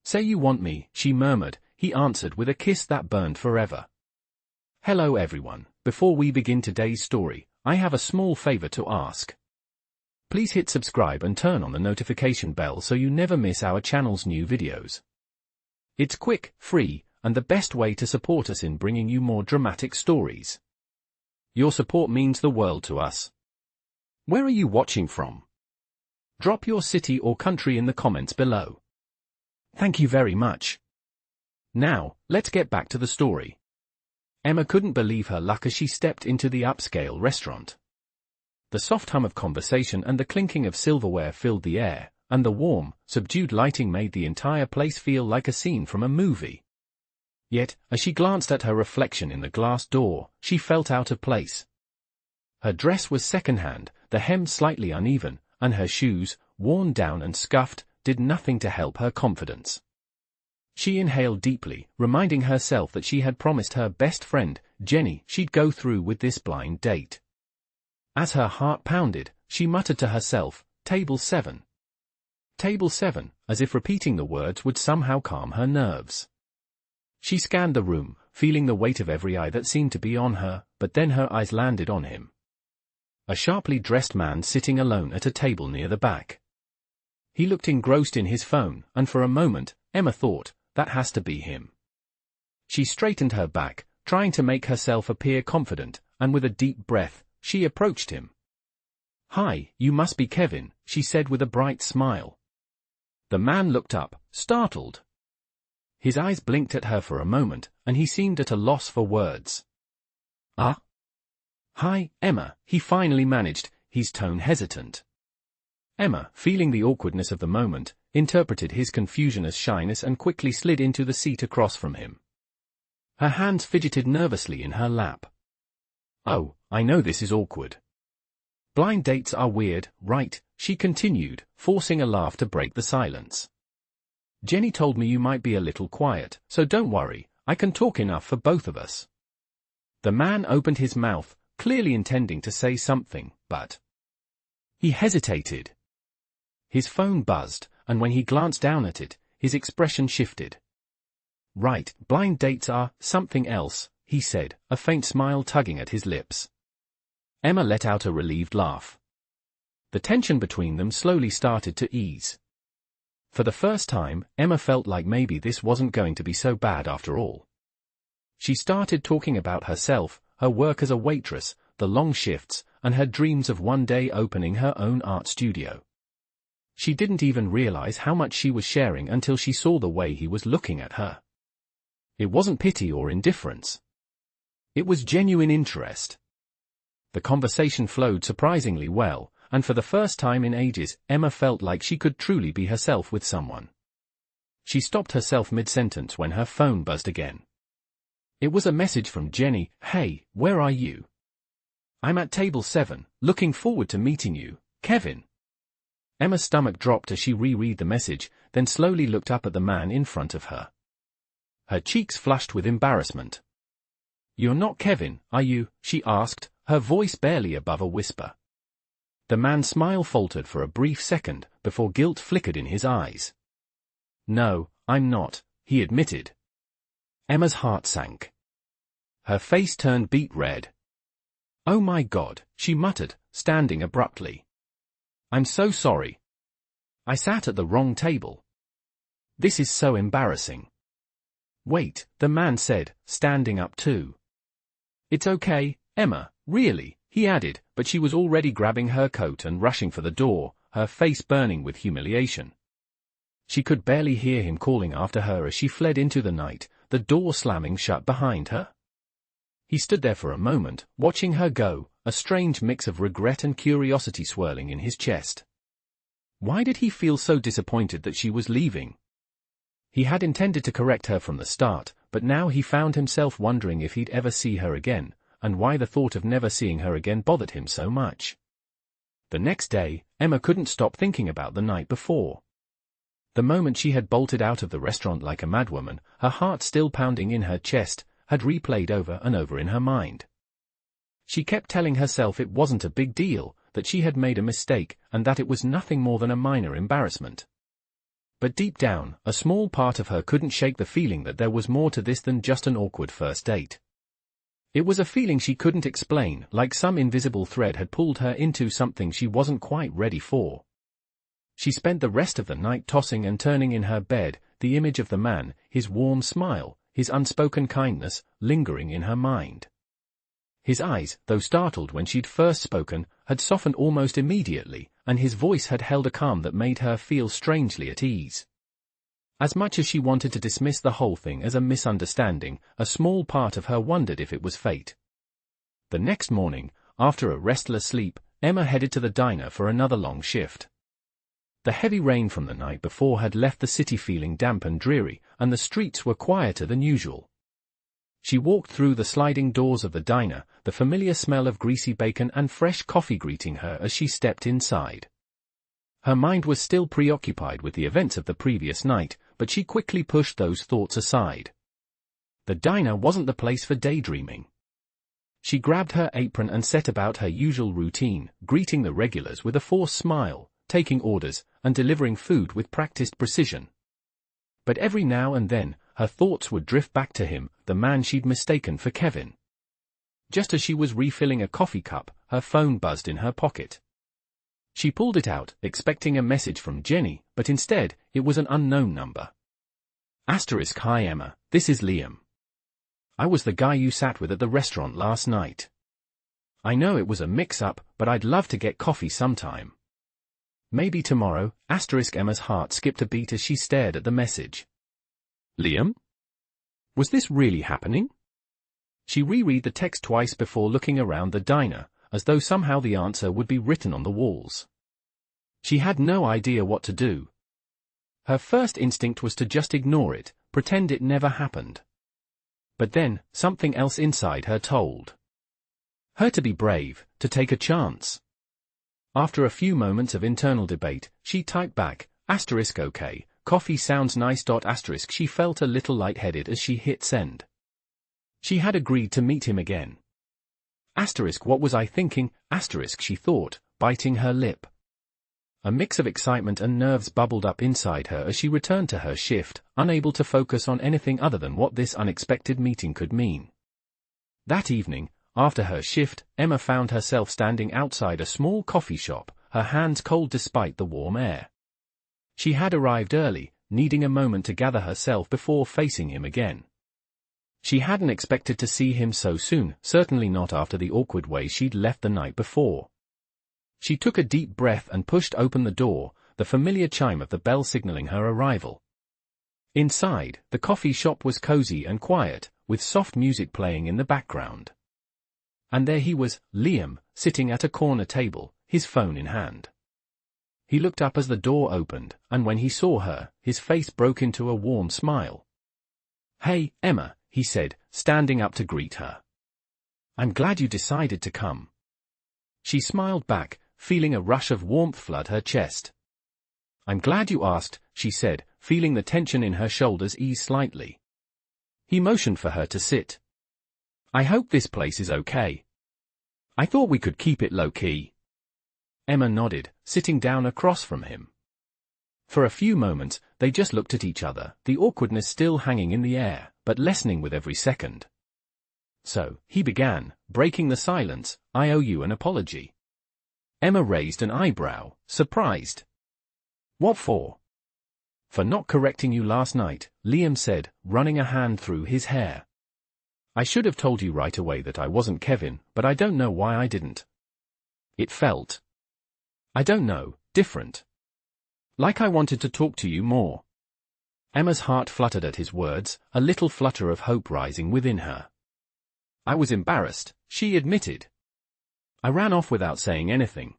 Say you want me, she murmured. He answered with a kiss that burned forever. Hello everyone. Before we begin today's story, I have a small favor to ask. Please hit subscribe and turn on the notification bell so you never miss our channel's new videos. It's quick, free, and the best way to support us in bringing you more dramatic stories. Your support means the world to us. Where are you watching from? Drop your city or country in the comments below. Thank you very much. Now, let's get back to the story. Emma couldn't believe her luck as she stepped into the upscale restaurant. The soft hum of conversation and the clinking of silverware filled the air, and the warm, subdued lighting made the entire place feel like a scene from a movie. Yet, as she glanced at her reflection in the glass door, she felt out of place. Her dress was second-hand, the hem slightly uneven, and her shoes, worn down and scuffed, did nothing to help her confidence. She inhaled deeply, reminding herself that she had promised her best friend, Jenny, she'd go through with this blind date. As her heart pounded, she muttered to herself, "Table 7. Table 7, as if repeating the words would somehow calm her nerves. She scanned the room, feeling the weight of every eye that seemed to be on her, but then her eyes landed on him. A sharply dressed man sitting alone at a table near the back. He looked engrossed in his phone, and for a moment, Emma thought, that has to be him. She straightened her back, trying to make herself appear confident, and with a deep breath, she approached him. "Hi, you must be Kevin," she said with a bright smile. The man looked up, startled. His eyes blinked at her for a moment, and he seemed at a loss for words. "Ah? Hi, Emma," he finally managed, his tone hesitant. Emma, feeling the awkwardness of the moment, interpreted his confusion as shyness and quickly slid into the seat across from him. Her hands fidgeted nervously in her lap. "Oh, I know this is awkward. Blind dates are weird, right?" she continued, forcing a laugh to break the silence. "Jenny told me you might be a little quiet, so don't worry, I can talk enough for both of us." The man opened his mouth, clearly intending to say something, but he hesitated. His phone buzzed, and when he glanced down at it, his expression shifted. "Right, blind dates are something else," he said, a faint smile tugging at his lips. Emma let out a relieved laugh. The tension between them slowly started to ease. For the first time, Emma felt like maybe this wasn't going to be so bad after all. She started talking about herself, her work as a waitress, the long shifts, and her dreams of one day opening her own art studio. She didn't even realize how much she was sharing until she saw the way he was looking at her. It wasn't pity or indifference. It was genuine interest. The conversation flowed surprisingly well, and for the first time in ages, Emma felt like she could truly be herself with someone. She stopped herself mid-sentence when her phone buzzed again. It was a message from Jenny. "Hey, where are you? I'm at table 7, looking forward to meeting you, Kevin." Emma's stomach dropped as she reread the message, then slowly looked up at the man in front of her. Her cheeks flushed with embarrassment. "You're not Kevin, are you?" she asked, her voice barely above a whisper. The man's smile faltered for a brief second, before guilt flickered in his eyes. "No, I'm not," he admitted. Emma's heart sank. Her face turned beet red. "Oh my God," she muttered, standing abruptly. "I'm so sorry. I sat at the wrong table. This is so embarrassing." "Wait," the man said, standing up too. "It's okay, Emma, really," he added, but she was already grabbing her coat and rushing for the door, her face burning with humiliation. She could barely hear him calling after her as she fled into the night, the door slamming shut behind her. He stood there for a moment, watching her go, a strange mix of regret and curiosity swirling in his chest. Why did he feel so disappointed that she was leaving? He had intended to correct her from the start, but now he found himself wondering if he'd ever see her again, and why the thought of never seeing her again bothered him so much. The next day, Emma couldn't stop thinking about the night before. The moment she had bolted out of the restaurant like a madwoman, her heart still pounding in her chest, had replayed over and over in her mind. She kept telling herself it wasn't a big deal, that she had made a mistake, and that it was nothing more than a minor embarrassment. But deep down, a small part of her couldn't shake the feeling that there was more to this than just an awkward first date. It was a feeling she couldn't explain, like some invisible thread had pulled her into something she wasn't quite ready for. She spent the rest of the night tossing and turning in her bed, the image of the man, his warm smile, his unspoken kindness, lingering in her mind. His eyes, though startled when she'd first spoken, had softened almost immediately, and his voice had held a calm that made her feel strangely at ease. As much as she wanted to dismiss the whole thing as a misunderstanding, a small part of her wondered if it was fate. The next morning, after a restless sleep, Emma headed to the diner for another long shift. The heavy rain from the night before had left the city feeling damp and dreary, and the streets were quieter than usual. She walked through the sliding doors of the diner, the familiar smell of greasy bacon and fresh coffee greeting her as she stepped inside. Her mind was still preoccupied with the events of the previous night, but she quickly pushed those thoughts aside. The diner wasn't the place for daydreaming. She grabbed her apron and set about her usual routine, greeting the regulars with a forced smile, taking orders, and delivering food with practiced precision. But every now and then, her thoughts would drift back to him, the man she'd mistaken for Kevin. Just as she was refilling a coffee cup, her phone buzzed in her pocket. She pulled it out, expecting a message from Jenny, but instead, it was an unknown number. Hi Emma, this is Liam. I was the guy you sat with at the restaurant last night. I know it was a mix-up, but I'd love to get coffee sometime. Maybe tomorrow. Emma's heart skipped a beat as she stared at the message. Liam? Was this really happening? She reread the text twice before looking around the diner, as though somehow the answer would be written on the walls. She had no idea what to do. Her first instinct was to just ignore it, pretend it never happened. But then, something else inside her told her to be brave, to take a chance. After a few moments of internal debate, she typed back, okay, coffee sounds nice. She felt a little lightheaded as she hit send. She had agreed to meet him again. What was I thinking? She thought, biting her lip. A mix of excitement and nerves bubbled up inside her as she returned to her shift, unable to focus on anything other than what this unexpected meeting could mean. That evening, after her shift, Emma found herself standing outside a small coffee shop, her hands cold despite the warm air. She had arrived early, needing a moment to gather herself before facing him again. She hadn't expected to see him so soon, certainly not after the awkward way she'd left the night before. She took a deep breath and pushed open the door, the familiar chime of the bell signaling her arrival. Inside, the coffee shop was cozy and quiet, with soft music playing in the background. And there he was, Liam, sitting at a corner table, his phone in hand. He looked up as the door opened, and when he saw her, his face broke into a warm smile. "Hey, Emma," he said, standing up to greet her. "I'm glad you decided to come." She smiled back, feeling a rush of warmth flood her chest. "I'm glad you asked," she said, feeling the tension in her shoulders ease slightly. He motioned for her to sit. "I hope this place is okay. I thought we could keep it low-key." Emma nodded, sitting down across from him. For a few moments, they just looked at each other, the awkwardness still hanging in the air, but lessening with every second. "So," he began, breaking the silence, "I owe you an apology." Emma raised an eyebrow, surprised. "What for?" "For not correcting you last night," Liam said, running a hand through his hair. "I should have told you right away that I wasn't Kevin, but I don't know why I didn't. It felt, I don't know, different. Like I wanted to talk to you more." Emma's heart fluttered at his words, a little flutter of hope rising within her. "I was embarrassed," she admitted. "I ran off without saying anything.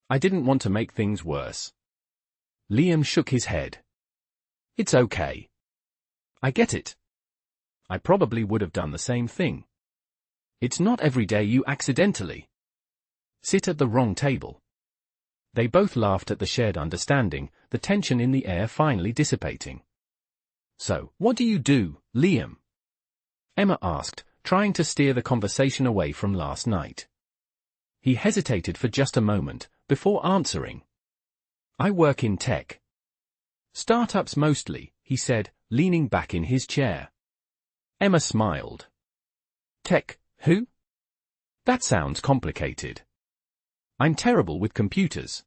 I didn't want to make things worse." Liam shook his head. "It's okay. I get it. I probably would have done the same thing. It's not every day you accidentally sit at the wrong table." They both laughed at the shared understanding, the tension in the air finally dissipating. "So, what do you do, Liam?" Emma asked, trying to steer the conversation away from last night. He hesitated for just a moment, before answering. "I work in tech." Startups mostly, he said, leaning back in his chair. Emma smiled. Tech, who? That sounds complicated. I'm terrible with computers.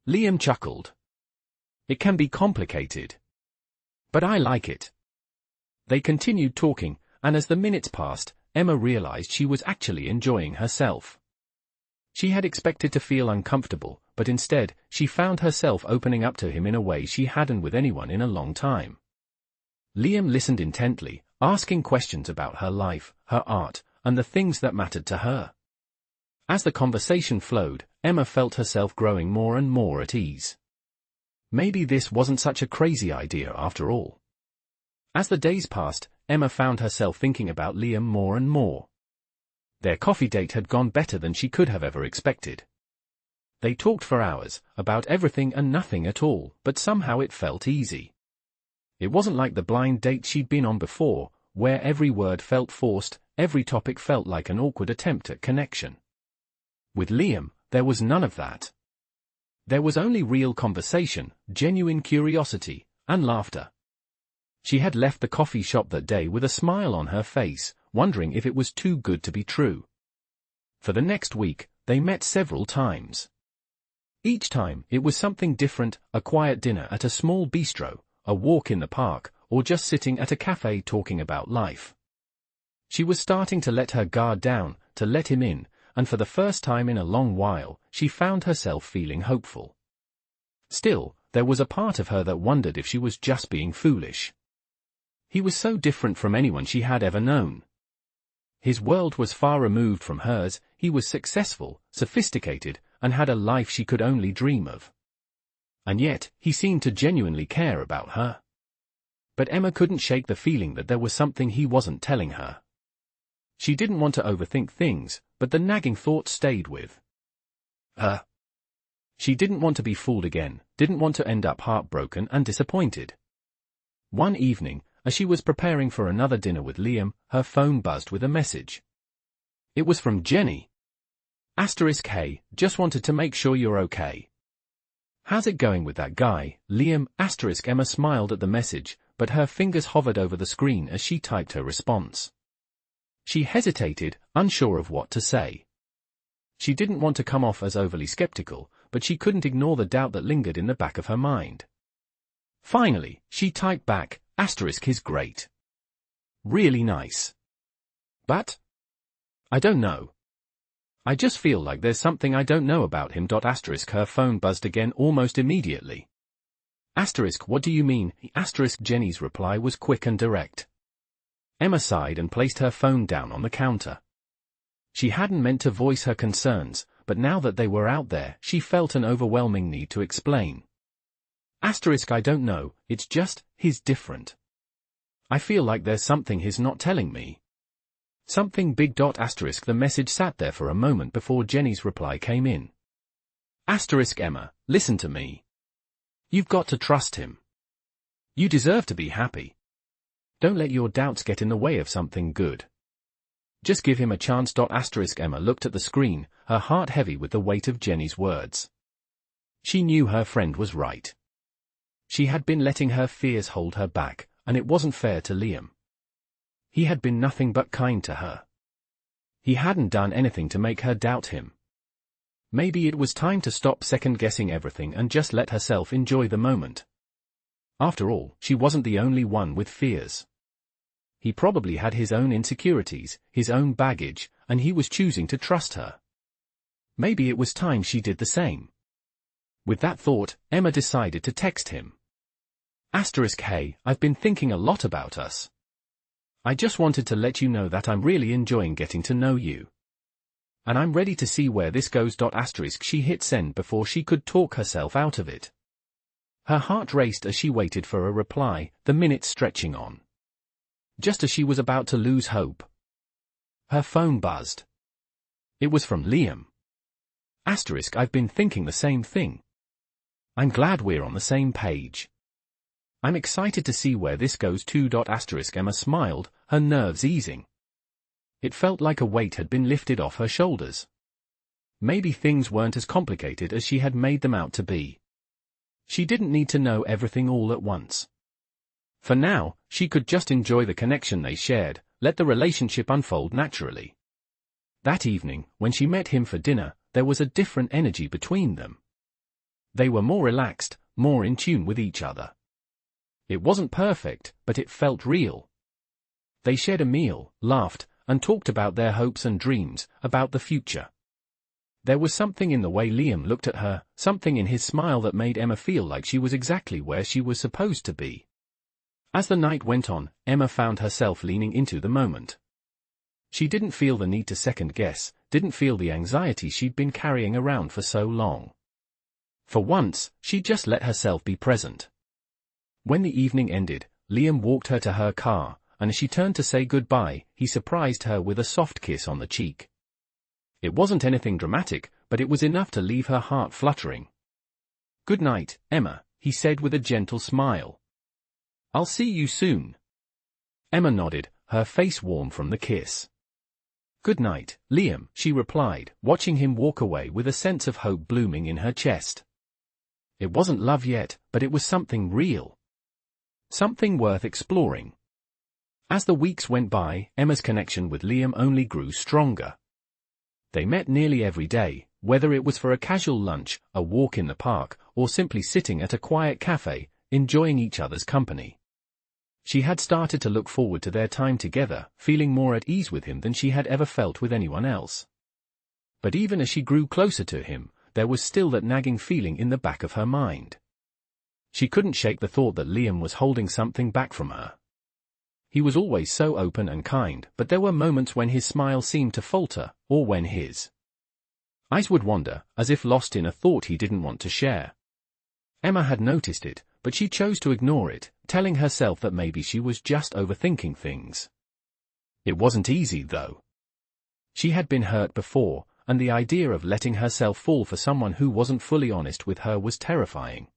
Liam chuckled. It can be complicated. But I like it. They continued talking, and as the minutes passed, Emma realized she was actually enjoying herself. She had expected to feel uncomfortable, but instead, she found herself opening up to him in a way she hadn't with anyone in a long time. Liam listened intently, asking questions about her life, her art, and the things that mattered to her. As the conversation flowed, Emma felt herself growing more and more at ease. Maybe this wasn't such a crazy idea after all. As the days passed, Emma found herself thinking about Liam more and more. Their coffee date had gone better than she could have ever expected. They talked for hours, about everything and nothing at all, but somehow it felt easy. It wasn't like the blind date she'd been on before, where every word felt forced, every topic felt like an awkward attempt at connection. With Liam, there was none of that. There was only real conversation, genuine curiosity, and laughter. She had left the coffee shop that day with a smile on her face, wondering if it was too good to be true. For the next week, they met several times. Each time, it was something different, a quiet dinner at a small bistro, a walk in the park, or just sitting at a cafe talking about life. She was starting to let her guard down, to let him in, and for the first time in a long while, she found herself feeling hopeful. Still, there was a part of her that wondered if she was just being foolish. He was so different from anyone she had ever known. His world was far removed from hers, he was successful, sophisticated, and had a life she could only dream of. And yet, he seemed to genuinely care about her. But Emma couldn't shake the feeling that there was something he wasn't telling her. She didn't want to overthink things, but the nagging thought stayed with her. She didn't want to be fooled again, didn't want to end up heartbroken and disappointed. One evening, as she was preparing for another dinner with Liam, her phone buzzed with a message. It was from Jenny. *Hey, just wanted to make sure you're okay. How's it going with that guy, Liam? Emma smiled at the message, but her fingers hovered over the screen as she typed her response. She hesitated, unsure of what to say. She didn't want to come off as overly skeptical, but she couldn't ignore the doubt that lingered in the back of her mind. Finally, she typed back, *is great. Really nice. But? I don't know. I just feel like there's something I don't know about him. Her phone buzzed again almost immediately. What do you mean? Jenny's reply was quick and direct. Emma sighed and placed her phone down on the counter. She hadn't meant to voice her concerns, but now that they were out there, she felt an overwhelming need to explain. I don't know, it's just, he's different. I feel like there's something he's not telling me. Something big. The message sat there for a moment before Jenny's reply came in. Emma, listen to me. You've got to trust him. You deserve to be happy. Don't let your doubts get in the way of something good. Just give him a chance. Emma looked at the screen, her heart heavy with the weight of Jenny's words. She knew her friend was right. She had been letting her fears hold her back, and it wasn't fair to Liam. He had been nothing but kind to her. He hadn't done anything to make her doubt him. Maybe it was time to stop second-guessing everything and just let herself enjoy the moment. After all, she wasn't the only one with fears. He probably had his own insecurities, his own baggage, and he was choosing to trust her. Maybe it was time she did the same. With that thought, Emma decided to text him. Hey, I've been thinking a lot about us. I just wanted to let you know that I'm really enjoying getting to know you. And I'm ready to see where this goes. She hit send before she could talk herself out of it. Her heart raced as she waited for a reply, the minutes stretching on. Just as she was about to lose hope, her phone buzzed. It was from Liam. I've been thinking the same thing. I'm glad we're on the same page. I'm excited to see where this goes too. Emma smiled, her nerves easing. It felt like a weight had been lifted off her shoulders. Maybe things weren't as complicated as she had made them out to be. She didn't need to know everything all at once. For now, she could just enjoy the connection they shared, let the relationship unfold naturally. That evening, when she met him for dinner, there was a different energy between them. They were more relaxed, more in tune with each other. It wasn't perfect, but it felt real. They shared a meal, laughed, and talked about their hopes and dreams, about the future. There was something in the way Liam looked at her, something in his smile that made Emma feel like she was exactly where she was supposed to be. As the night went on, Emma found herself leaning into the moment. She didn't feel the need to second-guess, didn't feel the anxiety she'd been carrying around for so long. For once, she just let herself be present. When the evening ended, Liam walked her to her car, and as she turned to say goodbye, he surprised her with a soft kiss on the cheek. It wasn't anything dramatic, but it was enough to leave her heart fluttering. "Good night, Emma," he said with a gentle smile. "I'll see you soon." Emma nodded, her face warm from the kiss. "Good night, Liam," she replied, watching him walk away with a sense of hope blooming in her chest. It wasn't love yet, but it was something real. Something worth exploring. As the weeks went by, Emma's connection with Liam only grew stronger. They met nearly every day, whether it was for a casual lunch, a walk in the park, or simply sitting at a quiet cafe, enjoying each other's company. She had started to look forward to their time together, feeling more at ease with him than she had ever felt with anyone else. But even as she grew closer to him, there was still that nagging feeling in the back of her mind. She couldn't shake the thought that Liam was holding something back from her. He was always so open and kind, but there were moments when his smile seemed to falter, or when his eyes would wander, as if lost in a thought he didn't want to share. Emma had noticed it, but she chose to ignore it, telling herself that maybe she was just overthinking things. It wasn't easy, though. She had been hurt before, and the idea of letting herself fall for someone who wasn't fully honest with her was terrifying.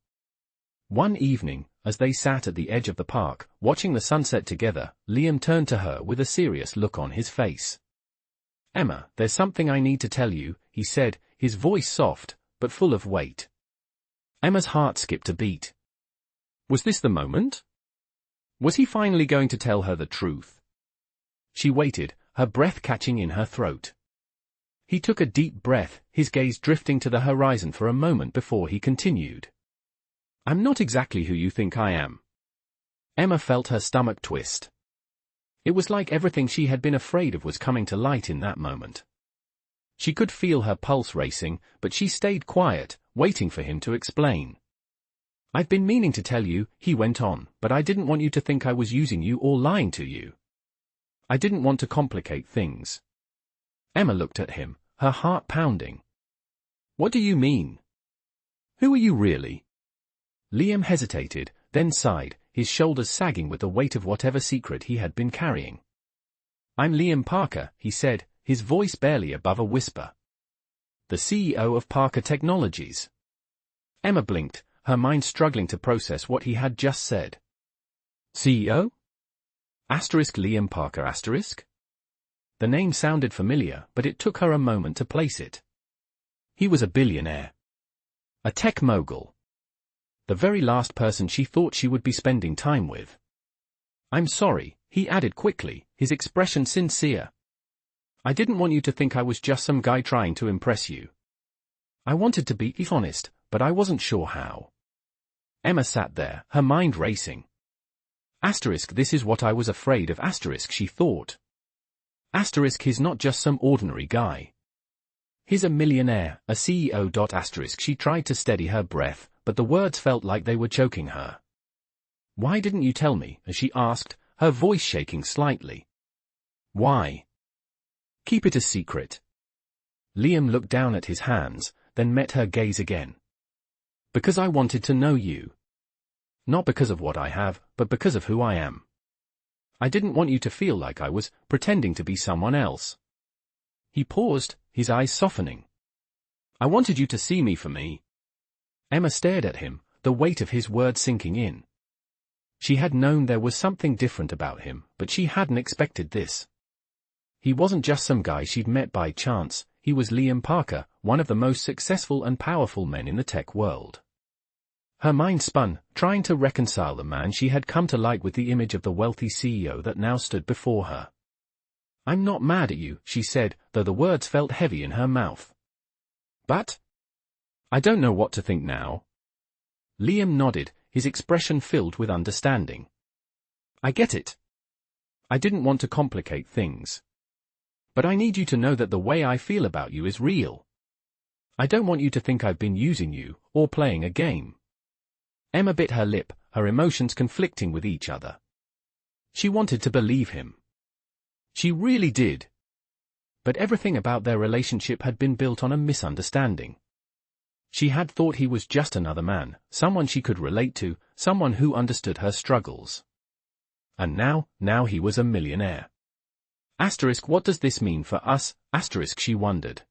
One evening, as they sat at the edge of the park, watching the sunset together, Liam turned to her with a serious look on his face. "Emma, there's something I need to tell you," he said, his voice soft, but full of weight. Emma's heart skipped a beat. Was this the moment? Was he finally going to tell her the truth? She waited, her breath catching in her throat. He took a deep breath, his gaze drifting to the horizon for a moment before he continued. "I'm not exactly who you think I am." Emma felt her stomach twist. It was like everything she had been afraid of was coming to light in that moment. She could feel her pulse racing, but she stayed quiet, waiting for him to explain. "I've been meaning to tell you," he went on, "but I didn't want you to think I was using you or lying to you. I didn't want to complicate things." Emma looked at him, her heart pounding. "What do you mean? Who are you really?" Liam hesitated, then sighed, his shoulders sagging with the weight of whatever secret he had been carrying. "I'm Liam Parker," he said, his voice barely above a whisper. "The CEO of Parker Technologies." Emma blinked, her mind struggling to process what he had just said. "CEO? Asterisk Liam Parker asterisk?" The name sounded familiar, but it took her a moment to place it. He was a billionaire. A tech mogul. The very last person she thought she would be spending time with. "I'm sorry," he added quickly, his expression sincere. "I didn't want you to think I was just some guy trying to impress you. I wanted to be honest, but I wasn't sure how." Emma sat there, her mind racing. Asterisk this is what I was afraid of asterisk she thought. Asterisk he's not just some ordinary guy. He's a millionaire, a CEO. Asterisk she tried to steady her breath, but the words felt like they were choking her. "Why didn't you tell me?" as she asked, her voice shaking slightly. "Why? Keep it a secret." Liam looked down at his hands, then met her gaze again. "Because I wanted to know you. Not because of what I have, but because of who I am. I didn't want you to feel like I was pretending to be someone else." He paused, his eyes softening. "I wanted you to see me for me." Emma stared at him, the weight of his words sinking in. She had known there was something different about him, but she hadn't expected this. He wasn't just some guy she'd met by chance, he was Liam Parker, one of the most successful and powerful men in the tech world. Her mind spun, trying to reconcile the man she had come to like with the image of the wealthy CEO that now stood before her. "I'm not mad at you," she said, though the words felt heavy in her mouth. "But I don't know what to think now." Liam nodded, his expression filled with understanding. "I get it. I didn't want to complicate things. But I need you to know that the way I feel about you is real. I don't want you to think I've been using you, or playing a game." Emma bit her lip, her emotions conflicting with each other. She wanted to believe him. She really did. But everything about their relationship had been built on a misunderstanding. She had thought he was just another man, someone she could relate to, someone who understood her struggles. And now he was a millionaire. What does this mean for us? She wondered.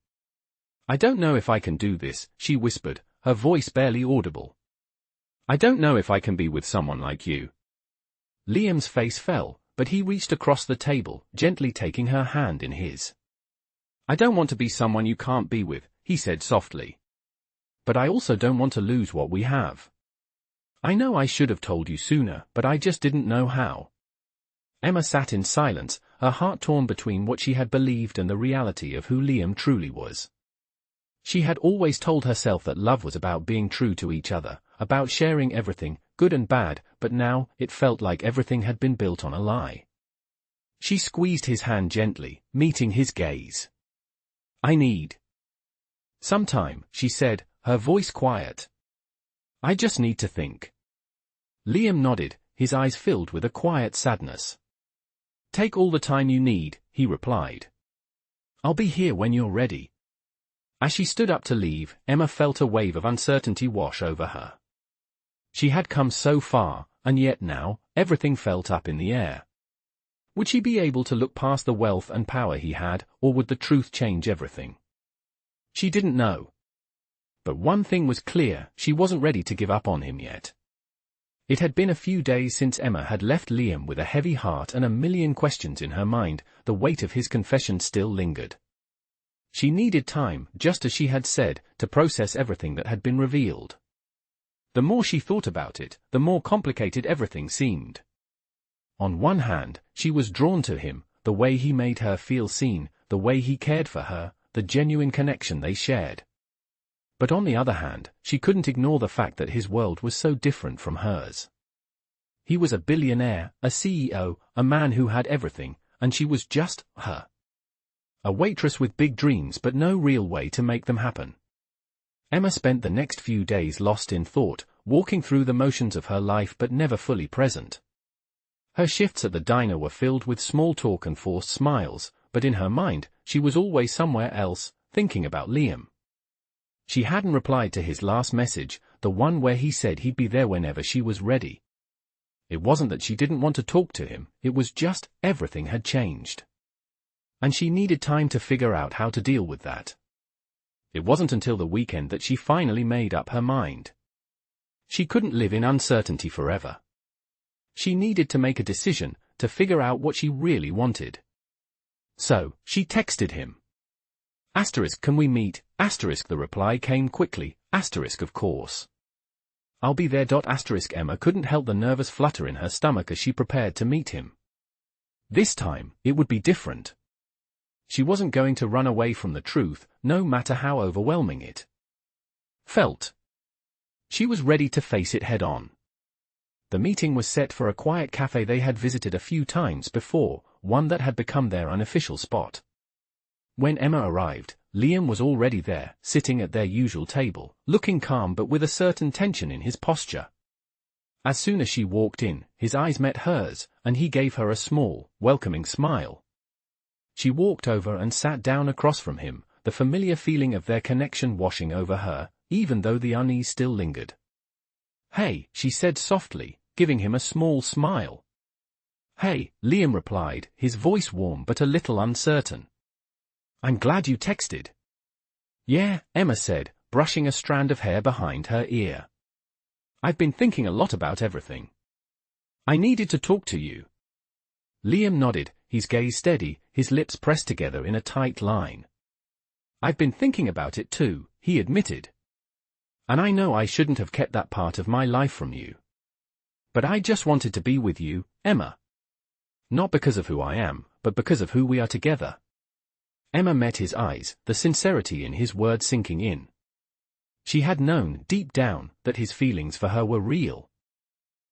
"I don't know if I can do this," she whispered, her voice barely audible. "I don't know if I can be with someone like you." Liam's face fell, but he reached across the table, gently taking her hand in his. "I don't want to be someone you can't be with," he said softly. "But I also don't want to lose what we have. I know I should have told you sooner, but I just didn't know how." Emma sat in silence, her heart torn between what she had believed and the reality of who Liam truly was. She had always told herself that love was about being true to each other, about sharing everything, good and bad, but now it felt like everything had been built on a lie. She squeezed his hand gently, meeting his gaze. "I need some time," she said, her voice quiet. "I just need to think." Liam nodded, his eyes filled with a quiet sadness. "Take all the time you need," he replied. "I'll be here when you're ready." As she stood up to leave, Emma felt a wave of uncertainty wash over her. She had come so far, and yet now, everything felt up in the air. Would she be able to look past the wealth and power he had, or would the truth change everything? She didn't know. But one thing was clear, she wasn't ready to give up on him yet. It had been a few days since Emma had left Liam with a heavy heart and a million questions in her mind, the weight of his confession still lingered. She needed time, just as she had said, to process everything that had been revealed. The more she thought about it, the more complicated everything seemed. On one hand, she was drawn to him, the way he made her feel seen, the way he cared for her, the genuine connection they shared. But on the other hand, she couldn't ignore the fact that his world was so different from hers. He was a billionaire, a CEO, a man who had everything, and she was just her. A waitress with big dreams but no real way to make them happen. Emma spent the next few days lost in thought, walking through the motions of her life but never fully present. Her shifts at the diner were filled with small talk and forced smiles, but in her mind, she was always somewhere else, thinking about Liam. She hadn't replied to his last message, the one where he said he'd be there whenever she was ready. It wasn't that she didn't want to talk to him, it was just, everything had changed. And she needed time to figure out how to deal with that. It wasn't until the weekend that she finally made up her mind. She couldn't live in uncertainty forever. She needed to make a decision, to figure out what she really wanted. So, she texted him. Can we meet? The reply came quickly, of course. I'll be there. Emma couldn't help the nervous flutter in her stomach as she prepared to meet him. This time, it would be different. She wasn't going to run away from the truth, no matter how overwhelming it felt. She was ready to face it head-on. The meeting was set for a quiet cafe they had visited a few times before, one that had become their unofficial spot. When Emma arrived, Liam was already there, sitting at their usual table, looking calm but with a certain tension in his posture. As soon as she walked in, his eyes met hers, and he gave her a small, welcoming smile. She walked over and sat down across from him, the familiar feeling of their connection washing over her, even though the unease still lingered. "Hey," she said softly, giving him a small smile. "Hey," Liam replied, his voice warm but a little uncertain. "I'm glad you texted." "Yeah," Emma said, brushing a strand of hair behind her ear. "I've been thinking a lot about everything. I needed to talk to you." Liam nodded, his gaze steady, his lips pressed together in a tight line. "I've been thinking about it too," he admitted. And I know I shouldn't have kept that part of my life from you. But I just wanted to be with you, Emma. Not because of who I am, but because of who we are together. Emma met his eyes, the sincerity in his words sinking in. She had known, deep down, that his feelings for her were real.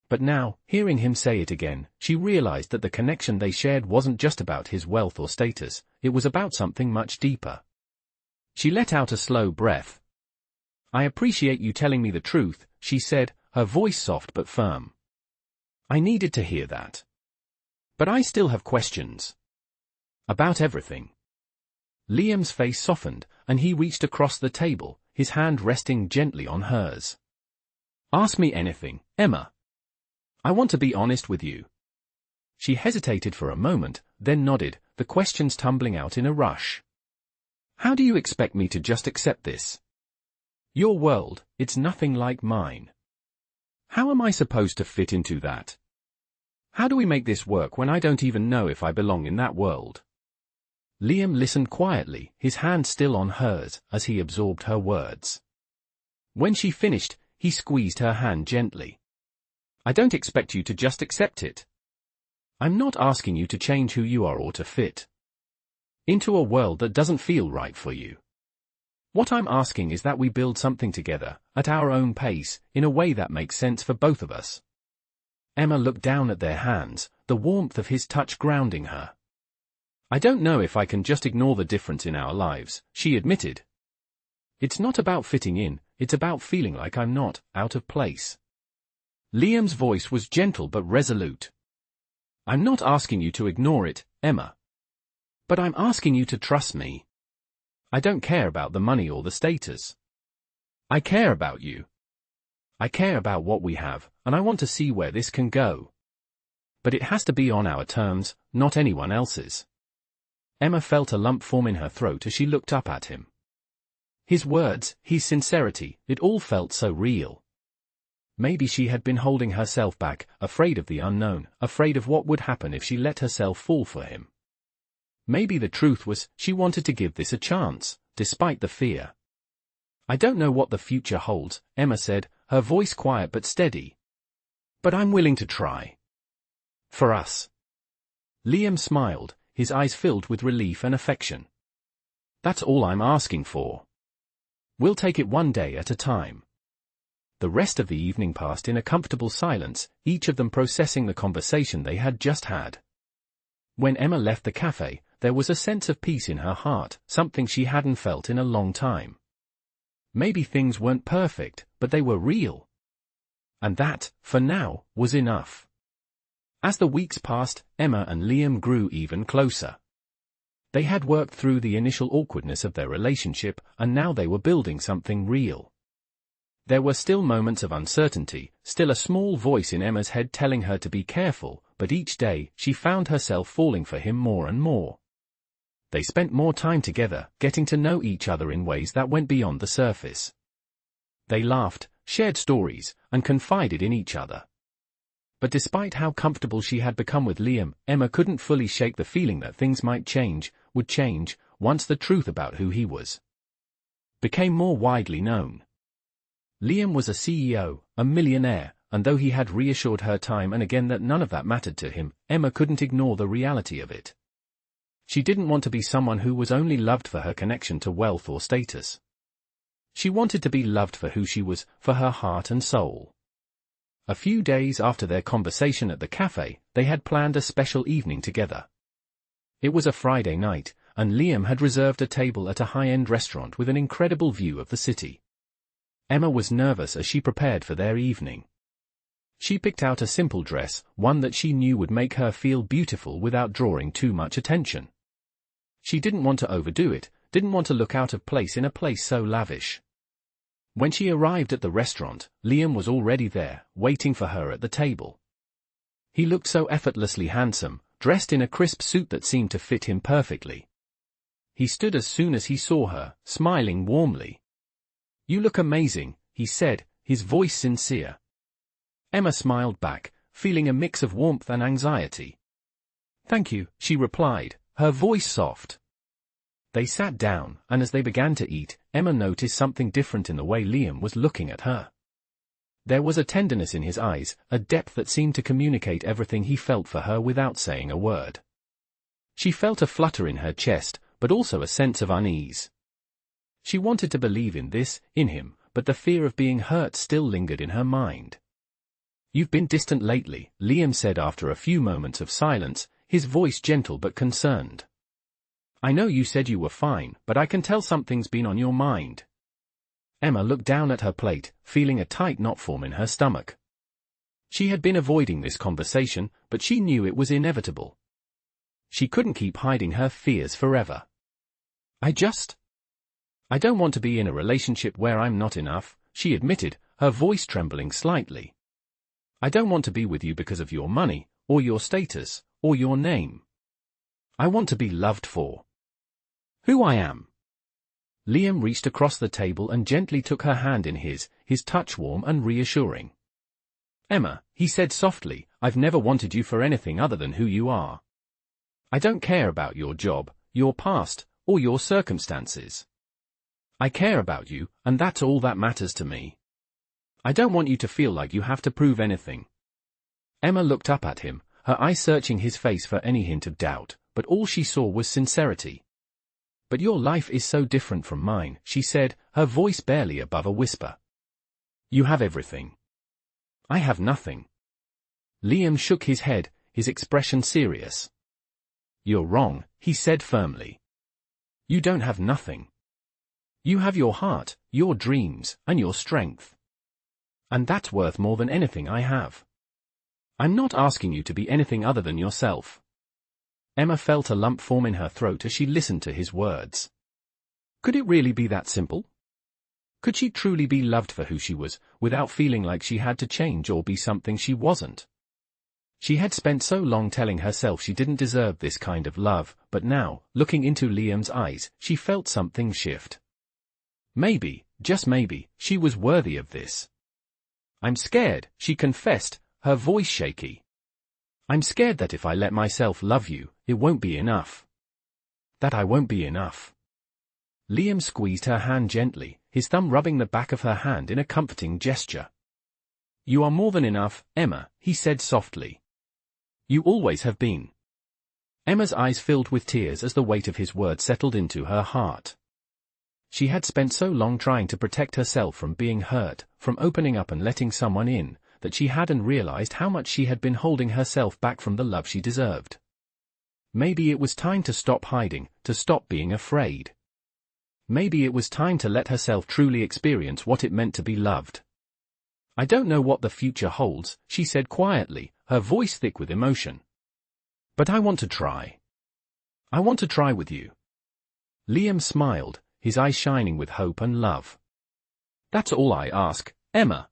But now, hearing him say it again, she realized that the connection they shared wasn't just about his wealth or status, it was about something much deeper. She let out a slow breath. I appreciate you telling me the truth, she said, her voice soft but firm. I needed to hear that. But I still have questions. About everything. Liam's face softened, and he reached across the table, his hand resting gently on hers. Ask me anything, Emma. I want to be honest with you. She hesitated for a moment, then nodded, the questions tumbling out in a rush. How do you expect me to just accept this? Your world, it's nothing like mine. How am I supposed to fit into that? How do we make this work when I don't even know if I belong in that world? Liam listened quietly, his hand still on hers, as he absorbed her words. When she finished, he squeezed her hand gently. I don't expect you to just accept it. I'm not asking you to change who you are or to fit into a world that doesn't feel right for you. What I'm asking is that we build something together, at our own pace, in a way that makes sense for both of us. Emma looked down at their hands, the warmth of his touch grounding her. I don't know if I can just ignore the difference in our lives, she admitted. It's not about fitting in, it's about feeling like I'm not out of place. Liam's voice was gentle but resolute. I'm not asking you to ignore it, Emma. But I'm asking you to trust me. I don't care about the money or the status. I care about you. I care about what we have, and I want to see where this can go. But it has to be on our terms, not anyone else's. Emma felt a lump form in her throat as she looked up at him. His words, his sincerity, it all felt so real. Maybe she had been holding herself back, afraid of the unknown, afraid of what would happen if she let herself fall for him. Maybe the truth was, she wanted to give this a chance, despite the fear. I don't know what the future holds, Emma said, her voice quiet but steady. But I'm willing to try. For us. Liam smiled, his eyes filled with relief and affection. That's all I'm asking for. We'll take it one day at a time. The rest of the evening passed in a comfortable silence, each of them processing the conversation they had just had. When Emma left the cafe, there was a sense of peace in her heart, something she hadn't felt in a long time. Maybe things weren't perfect, but they were real. And that, for now, was enough. As the weeks passed, Emma and Liam grew even closer. They had worked through the initial awkwardness of their relationship, and now they were building something real. There were still moments of uncertainty, still a small voice in Emma's head telling her to be careful, but each day, she found herself falling for him more and more. They spent more time together, getting to know each other in ways that went beyond the surface. They laughed, shared stories, and confided in each other. But despite how comfortable she had become with Liam, Emma couldn't fully shake the feeling that things might change, would change, once the truth about who he was became more widely known. Liam was a CEO, a millionaire, and though he had reassured her time and again that none of that mattered to him, Emma couldn't ignore the reality of it. She didn't want to be someone who was only loved for her connection to wealth or status. She wanted to be loved for who she was, for her heart and soul. A few days after their conversation at the cafe, they had planned a special evening together. It was a Friday night, and Liam had reserved a table at a high-end restaurant with an incredible view of the city. Emma was nervous as she prepared for their evening. She picked out a simple dress, one that she knew would make her feel beautiful without drawing too much attention. She didn't want to overdo it, didn't want to look out of place in a place so lavish. When she arrived at the restaurant, Liam was already there, waiting for her at the table. He looked so effortlessly handsome, dressed in a crisp suit that seemed to fit him perfectly. He stood as soon as he saw her, smiling warmly. "You look amazing," he said, his voice sincere. Emma smiled back, feeling a mix of warmth and anxiety. "Thank you," she replied, her voice soft. They sat down, and as they began to eat, Emma noticed something different in the way Liam was looking at her. There was a tenderness in his eyes, a depth that seemed to communicate everything he felt for her without saying a word. She felt a flutter in her chest, but also a sense of unease. She wanted to believe in this, in him, but the fear of being hurt still lingered in her mind. "You've been distant lately," Liam said after a few moments of silence, his voice gentle but concerned. "I know you said you were fine, but I can tell something's been on your mind." Emma looked down at her plate, feeling a tight knot form in her stomach. She had been avoiding this conversation, but she knew it was inevitable. She couldn't keep hiding her fears forever. I don't want to be in a relationship where I'm not enough," she admitted, her voice trembling slightly. "I don't want to be with you because of your money, or your status, or your name. I want to be loved for who I am." Liam reached across the table and gently took her hand in his touch warm and reassuring. "Emma," he said softly, "I've never wanted you for anything other than who you are. I don't care about your job, your past, or your circumstances. I care about you, and that's all that matters to me. I don't want you to feel like you have to prove anything." Emma looked up at him, her eyes searching his face for any hint of doubt, but all she saw was sincerity. "But your life is so different from mine," she said, her voice barely above a whisper. "You have everything. I have nothing." Liam shook his head, his expression serious. "You're wrong," he said firmly. "You don't have nothing. You have your heart, your dreams, and your strength. And that's worth more than anything I have. I'm not asking you to be anything other than yourself." Emma felt a lump form in her throat as she listened to his words. Could it really be that simple? Could she truly be loved for who she was, without feeling like she had to change or be something she wasn't? She had spent so long telling herself she didn't deserve this kind of love, but now, looking into Liam's eyes, she felt something shift. Maybe, just maybe, she was worthy of this. "I'm scared," she confessed, her voice shaky. "I'm scared that if I let myself love you, it won't be enough. That I won't be enough." Liam squeezed her hand gently, his thumb rubbing the back of her hand in a comforting gesture. "You are more than enough, Emma," he said softly. "You always have been." Emma's eyes filled with tears as the weight of his words settled into her heart. She had spent so long trying to protect herself from being hurt, from opening up and letting someone in, that she hadn't realized how much she had been holding herself back from the love she deserved. Maybe it was time to stop hiding, to stop being afraid. Maybe it was time to let herself truly experience what it meant to be loved. "I don't know what the future holds," she said quietly, her voice thick with emotion. "But I want to try. I want to try with you." Liam smiled, his eyes shining with hope and love. "That's all I ask, Emma,"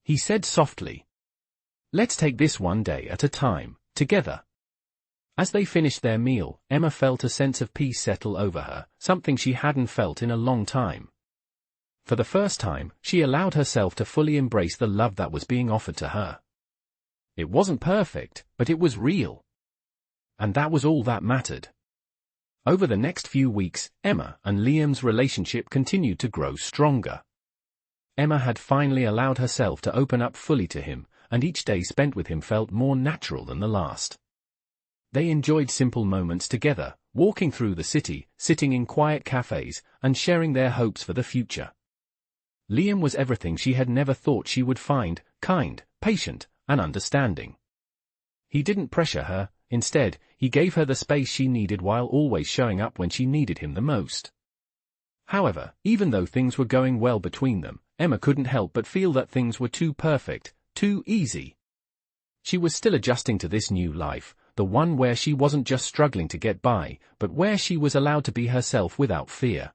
he said softly. "Let's take this one day at a time, together." As they finished their meal, Emma felt a sense of peace settle over her, something she hadn't felt in a long time. For the first time, she allowed herself to fully embrace the love that was being offered to her. It wasn't perfect, but it was real. And that was all that mattered. Over the next few weeks, Emma and Liam's relationship continued to grow stronger. Emma had finally allowed herself to open up fully to him, and each day spent with him felt more natural than the last. They enjoyed simple moments together, walking through the city, sitting in quiet cafes, and sharing their hopes for the future. Liam was everything she had never thought she would find: kind, patient, and understanding. He didn't pressure her, instead, he gave her the space she needed while always showing up when she needed him the most. However, even though things were going well between them, Emma couldn't help but feel that things were too perfect, too easy. She was still adjusting to this new life, the one where she wasn't just struggling to get by, but where she was allowed to be herself without fear.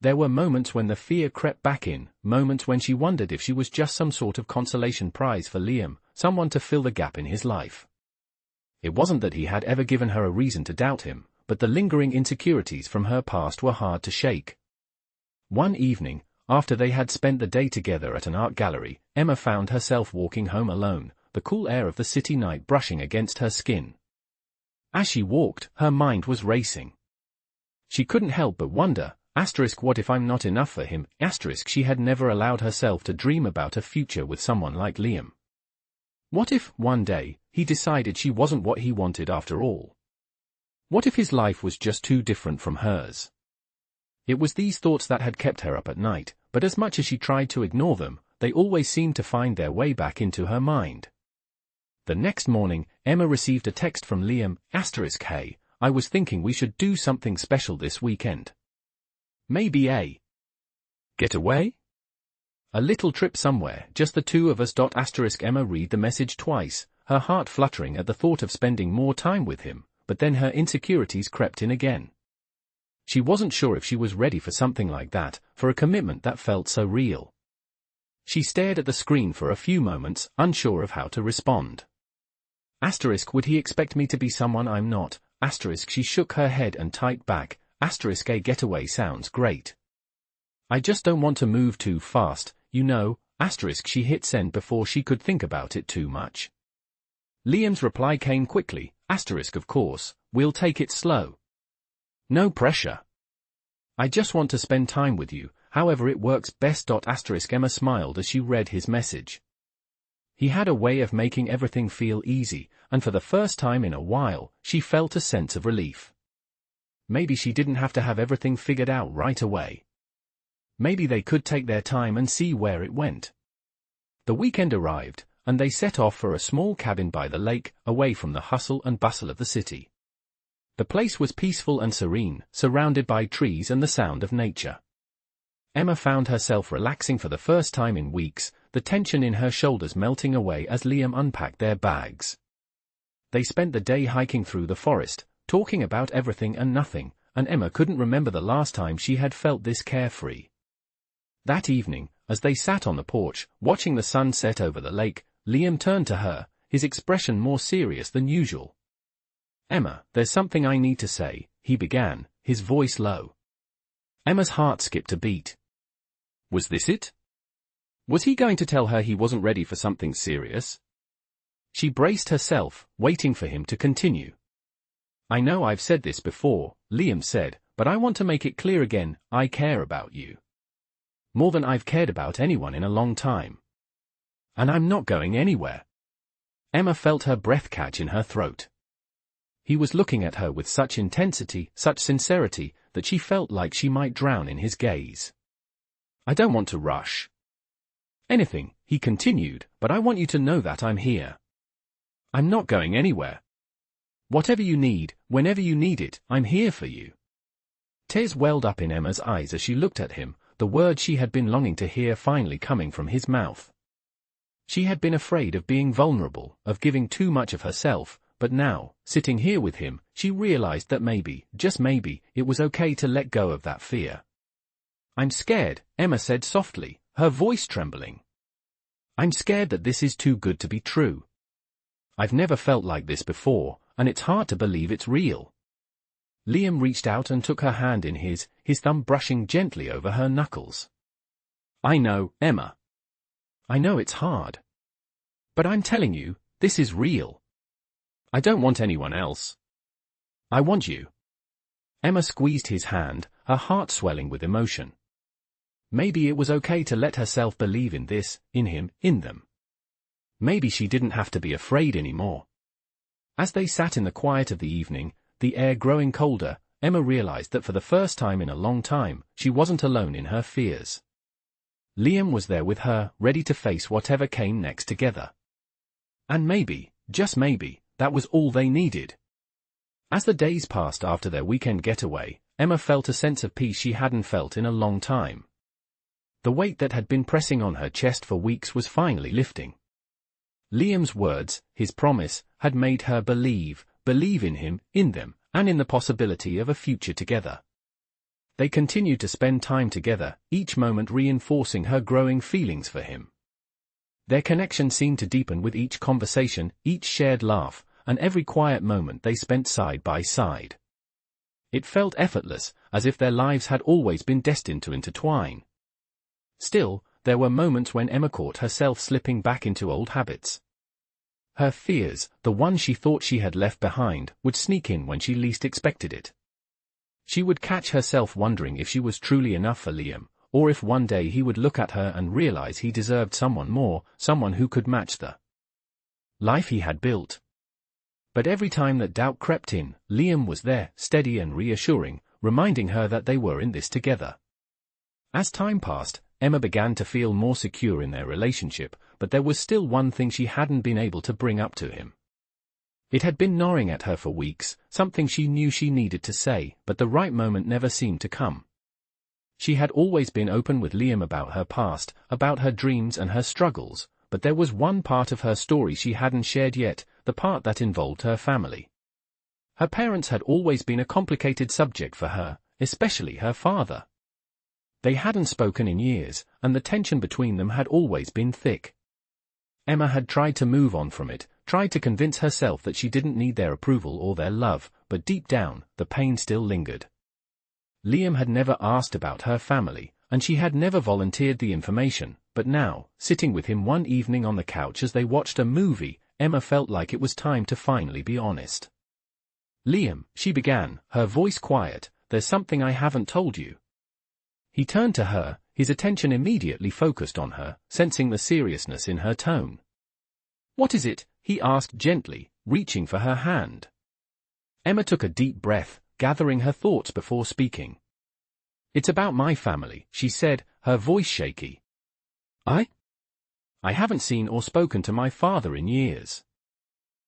There were moments when the fear crept back in, moments when she wondered if she was just some sort of consolation prize for Liam, someone to fill the gap in his life. It wasn't that he had ever given her a reason to doubt him, but the lingering insecurities from her past were hard to shake. One evening, after they had spent the day together at an art gallery, Emma found herself walking home alone, the cool air of the city night brushing against her skin. As she walked, her mind was racing. She couldn't help but wonder, what if I'm not enough for him, she had never allowed herself to dream about a future with someone like Liam. What if, one day, he decided she wasn't what he wanted after all? What if his life was just too different from hers? It was these thoughts that had kept her up at night, but as much as she tried to ignore them, they always seemed to find their way back into her mind. The next morning, Emma received a text from Liam, hey, I was thinking we should do something special this weekend. Maybe a getaway? A little trip somewhere, just the two of us. Emma read the message twice, her heart fluttering at the thought of spending more time with him, but then her insecurities crept in again. She wasn't sure if she was ready for something like that, for a commitment that felt so real. She stared at the screen for a few moments, unsure of how to respond. Would he expect me to be someone I'm not? She shook her head and typed back, a getaway sounds great. I just don't want to move too fast, you know, she hit send before she could think about it too much. Liam's reply came quickly, of course, we'll take it slow. No pressure. I just want to spend time with you, however it works best. Emma smiled as she read his message. He had a way of making everything feel easy, and for the first time in a while, she felt a sense of relief. Maybe she didn't have to have everything figured out right away. Maybe they could take their time and see where it went. The weekend arrived, and they set off for a small cabin by the lake, away from the hustle and bustle of the city. The place was peaceful and serene, surrounded by trees and the sound of nature. Emma found herself relaxing for the first time in weeks, the tension in her shoulders melting away as Liam unpacked their bags. They spent the day hiking through the forest, talking about everything and nothing, and Emma couldn't remember the last time she had felt this carefree. That evening, as they sat on the porch, watching the sun set over the lake, Liam turned to her, his expression more serious than usual. Emma, there's something I need to say, he began, his voice low. Emma's heart skipped a beat. Was this it? Was he going to tell her he wasn't ready for something serious? She braced herself, waiting for him to continue. I know I've said this before, Liam said, but I want to make it clear again, I care about you. More than I've cared about anyone in a long time. And I'm not going anywhere. Emma felt her breath catch in her throat. He was looking at her with such intensity, such sincerity, that she felt like she might drown in his gaze. I don't want to rush anything, he continued, but I want you to know that I'm here. I'm not going anywhere. Whatever you need, whenever you need it, I'm here for you. Tears welled up in Emma's eyes as she looked at him, the words she had been longing to hear finally coming from his mouth. She had been afraid of being vulnerable, of giving too much of herself, but now, sitting here with him, she realized that maybe, just maybe, it was okay to let go of that fear. I'm scared, Emma said softly, her voice trembling. I'm scared that this is too good to be true. I've never felt like this before, and it's hard to believe it's real. Liam reached out and took her hand in his thumb brushing gently over her knuckles. I know, Emma. I know it's hard. But I'm telling you, this is real. I don't want anyone else. I want you. Emma squeezed his hand, her heart swelling with emotion. Maybe it was okay to let herself believe in this, in him, in them. Maybe she didn't have to be afraid anymore. As they sat in the quiet of the evening, the air growing colder, Emma realized that for the first time in a long time, she wasn't alone in her fears. Liam was there with her, ready to face whatever came next together. And maybe, just maybe, that was all they needed. As the days passed after their weekend getaway, Emma felt a sense of peace she hadn't felt in a long time. The weight that had been pressing on her chest for weeks was finally lifting. Liam's words, his promise, had made her believe in him, in them, and in the possibility of a future together. They continued to spend time together, each moment reinforcing her growing feelings for him. Their connection seemed to deepen with each conversation, each shared laugh, and every quiet moment they spent side by side. It felt effortless, as if their lives had always been destined to intertwine. Still, there were moments when Emma caught herself slipping back into old habits. Her fears, the ones she thought she had left behind, would sneak in when she least expected it. She would catch herself wondering if she was truly enough for Liam, or if one day he would look at her and realize he deserved someone more, someone who could match the life he had built. But every time that doubt crept in, Liam was there, steady and reassuring, reminding her that they were in this together. As time passed, Emma began to feel more secure in their relationship, but there was still one thing she hadn't been able to bring up to him. It had been gnawing at her for weeks, something she knew she needed to say, but the right moment never seemed to come. She had always been open with Liam about her past, about her dreams and her struggles, but there was one part of her story she hadn't shared yet, the part that involved her family. Her parents had always been a complicated subject for her, especially her father. They hadn't spoken in years, and the tension between them had always been thick. Emma had tried to move on from it, tried to convince herself that she didn't need their approval or their love, but deep down, the pain still lingered. Liam had never asked about her family, and she had never volunteered the information, but now, sitting with him one evening on the couch as they watched a movie, Emma felt like it was time to finally be honest. "Liam," she began, her voice quiet, "there's something I haven't told you." He turned to her, his attention immediately focused on her, sensing the seriousness in her tone. "What is it?" he asked gently, reaching for her hand. Emma took a deep breath, gathering her thoughts before speaking. "It's about my family," she said, her voice shaky. I haven't seen or spoken to my father in years.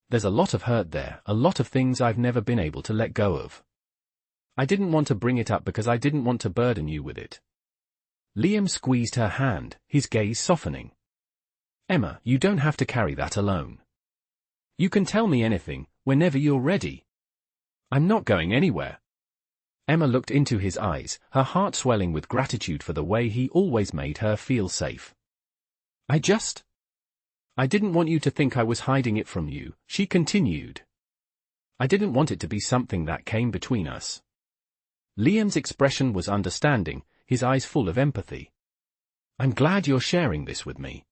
There's a lot of hurt there, a lot of things I've never been able to let go of. I didn't want to bring it up because I didn't want to burden you with it." Liam squeezed her hand, his gaze softening. "Emma, you don't have to carry that alone. You can tell me anything, whenever you're ready. I'm not going anywhere." Emma looked into his eyes, her heart swelling with gratitude for the way he always made her feel safe. I didn't want you to think I was hiding it from you," she continued. "I didn't want it to be something that came between us." Liam's expression was understanding, his eyes full of empathy. "I'm glad you're sharing this with me.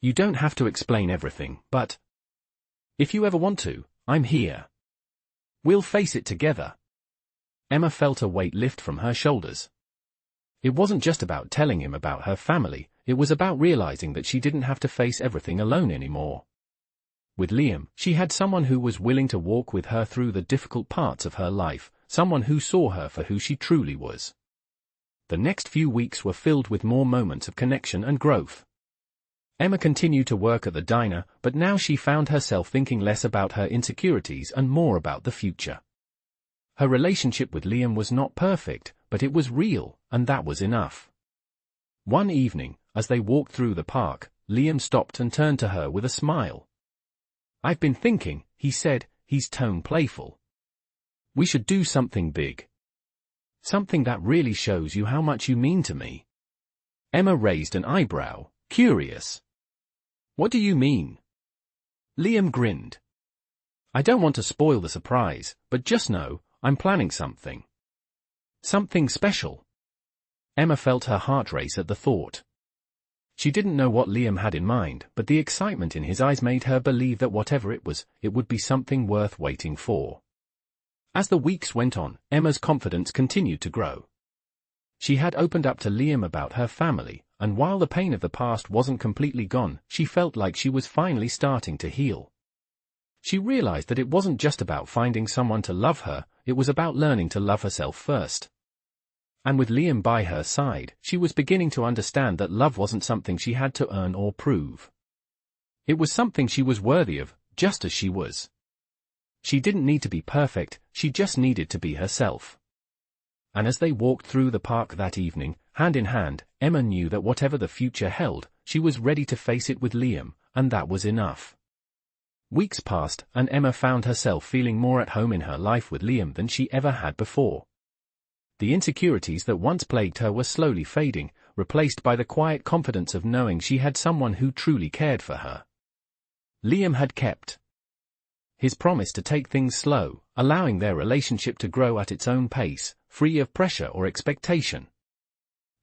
You don't have to explain everything, but if you ever want to, I'm here. We'll face it together." Emma felt a weight lift from her shoulders. It wasn't just about telling him about her family, it was about realizing that she didn't have to face everything alone anymore. With Liam, she had someone who was willing to walk with her through the difficult parts of her life, someone who saw her for who she truly was. The next few weeks were filled with more moments of connection and growth. Emma continued to work at the diner, but now she found herself thinking less about her insecurities and more about the future. Her relationship with Liam was not perfect, but it was real, and that was enough. One evening, as they walked through the park, Liam stopped and turned to her with a smile. "I've been thinking," he said, his tone playful. "We should do something big. Something that really shows you how much you mean to me." Emma raised an eyebrow, curious. "What do you mean?" Liam grinned. "I don't want to spoil the surprise, but just know, I'm planning something. Something special." Emma felt her heart race at the thought. She didn't know what Liam had in mind, but the excitement in his eyes made her believe that whatever it was, it would be something worth waiting for. As the weeks went on, Emma's confidence continued to grow. She had opened up to Liam about her family, and while the pain of the past wasn't completely gone, she felt like she was finally starting to heal. She realized that it wasn't just about finding someone to love her, it was about learning to love herself first. And with Liam by her side, she was beginning to understand that love wasn't something she had to earn or prove. It was something she was worthy of, just as she was. She didn't need to be perfect, she just needed to be herself. And as they walked through the park that evening, hand in hand, Emma knew that whatever the future held, she was ready to face it with Liam, and that was enough. Weeks passed, and Emma found herself feeling more at home in her life with Liam than she ever had before. The insecurities that once plagued her were slowly fading, replaced by the quiet confidence of knowing she had someone who truly cared for her. Liam had kept his promise to take things slow, allowing their relationship to grow at its own pace, free of pressure or expectation.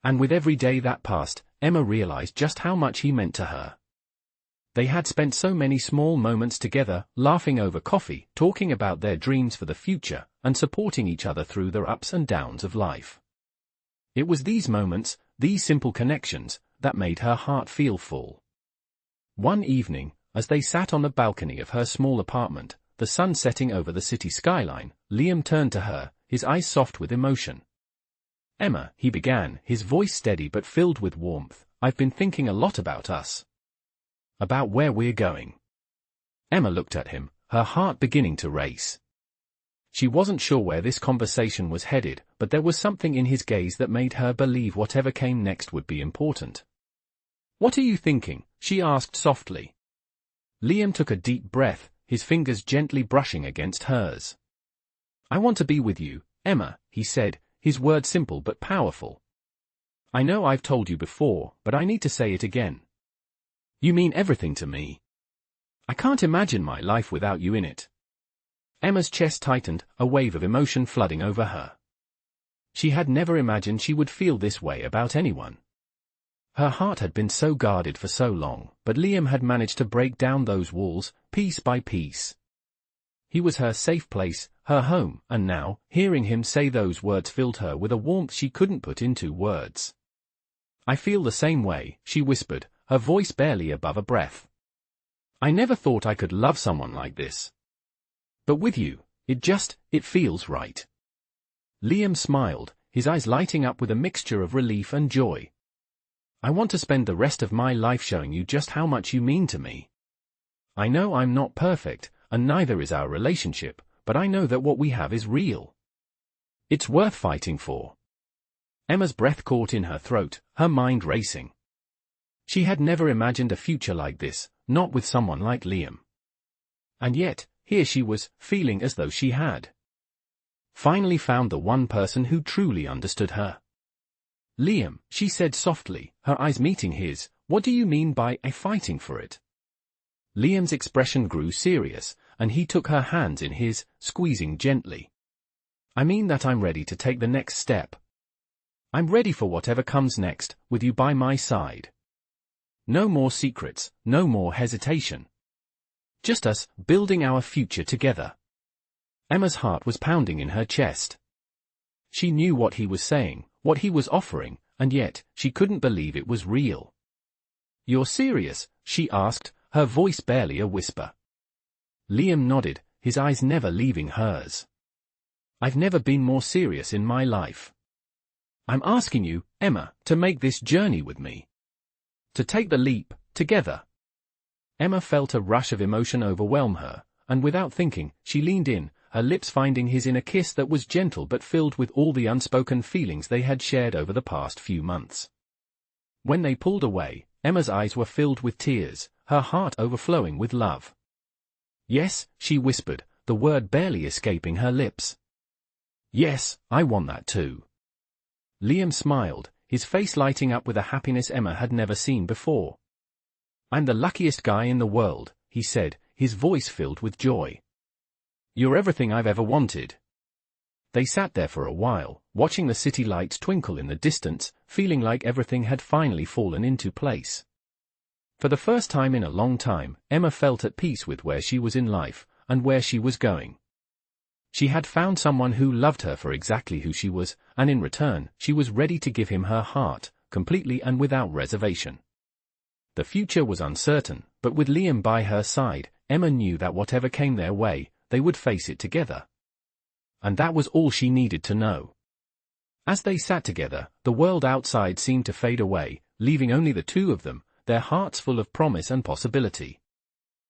And with every day that passed, Emma realized just how much he meant to her. They had spent so many small moments together, laughing over coffee, talking about their dreams for the future, and supporting each other through their ups and downs of life. It was these moments, these simple connections, that made her heart feel full. One evening, as they sat on the balcony of her small apartment, the sun setting over the city skyline, Liam turned to her, his eyes soft with emotion. "Emma," he began, his voice steady but filled with warmth, "I've been thinking a lot about us. About where we're going." Emma looked at him, her heart beginning to race. She wasn't sure where this conversation was headed, but there was something in his gaze that made her believe whatever came next would be important. "What are you thinking?" she asked softly. Liam took a deep breath, his fingers gently brushing against hers. "I want to be with you, Emma," he said, his words simple but powerful. "I know I've told you before, but I need to say it again. You mean everything to me. I can't imagine my life without you in it." Emma's chest tightened, a wave of emotion flooding over her. She had never imagined she would feel this way about anyone. Her heart had been so guarded for so long, but Liam had managed to break down those walls, piece by piece. He was her safe place, her home, and now, hearing him say those words filled her with a warmth she couldn't put into words. "I feel the same way," she whispered, her voice barely above a breath. "I never thought I could love someone like this. But with you, it feels right." Liam smiled, his eyes lighting up with a mixture of relief and joy. "I want to spend the rest of my life showing you just how much you mean to me. I know I'm not perfect, and neither is our relationship, but I know that what we have is real. It's worth fighting for." Emma's breath caught in her throat, her mind racing. She had never imagined a future like this, not with someone like Liam. And yet, here she was, feeling as though she had finally found the one person who truly understood her. "Liam," she said softly, her eyes meeting his, "what do you mean by fighting for it?" Liam's expression grew serious, and he took her hands in his, squeezing gently. "I mean that I'm ready to take the next step. I'm ready for whatever comes next, with you by my side. No more secrets, no more hesitation. Just us, building our future together." Emma's heart was pounding in her chest. She knew what he was saying, what he was offering, and yet, she couldn't believe it was real. "You're serious?" she asked, her voice barely a whisper. Liam nodded, his eyes never leaving hers. "I've never been more serious in my life. I'm asking you, Emma, to make this journey with me. To take the leap, together." Emma felt a rush of emotion overwhelm her, and without thinking, she leaned in, her lips finding his in a kiss that was gentle but filled with all the unspoken feelings they had shared over the past few months. When they pulled away, Emma's eyes were filled with tears, her heart overflowing with love. "Yes," she whispered, the word barely escaping her lips. "Yes, I want that too." Liam smiled, his face lighting up with a happiness Emma had never seen before. "I'm the luckiest guy in the world," he said, his voice filled with joy. "You're everything I've ever wanted." They sat there for a while, watching the city lights twinkle in the distance, feeling like everything had finally fallen into place. For the first time in a long time, Emma felt at peace with where she was in life, and where she was going. She had found someone who loved her for exactly who she was, and in return, she was ready to give him her heart, completely and without reservation. The future was uncertain, but with Liam by her side, Emma knew that whatever came their way, they would face it together. And that was all she needed to know. As they sat together, the world outside seemed to fade away, leaving only the two of them, their hearts full of promise and possibility.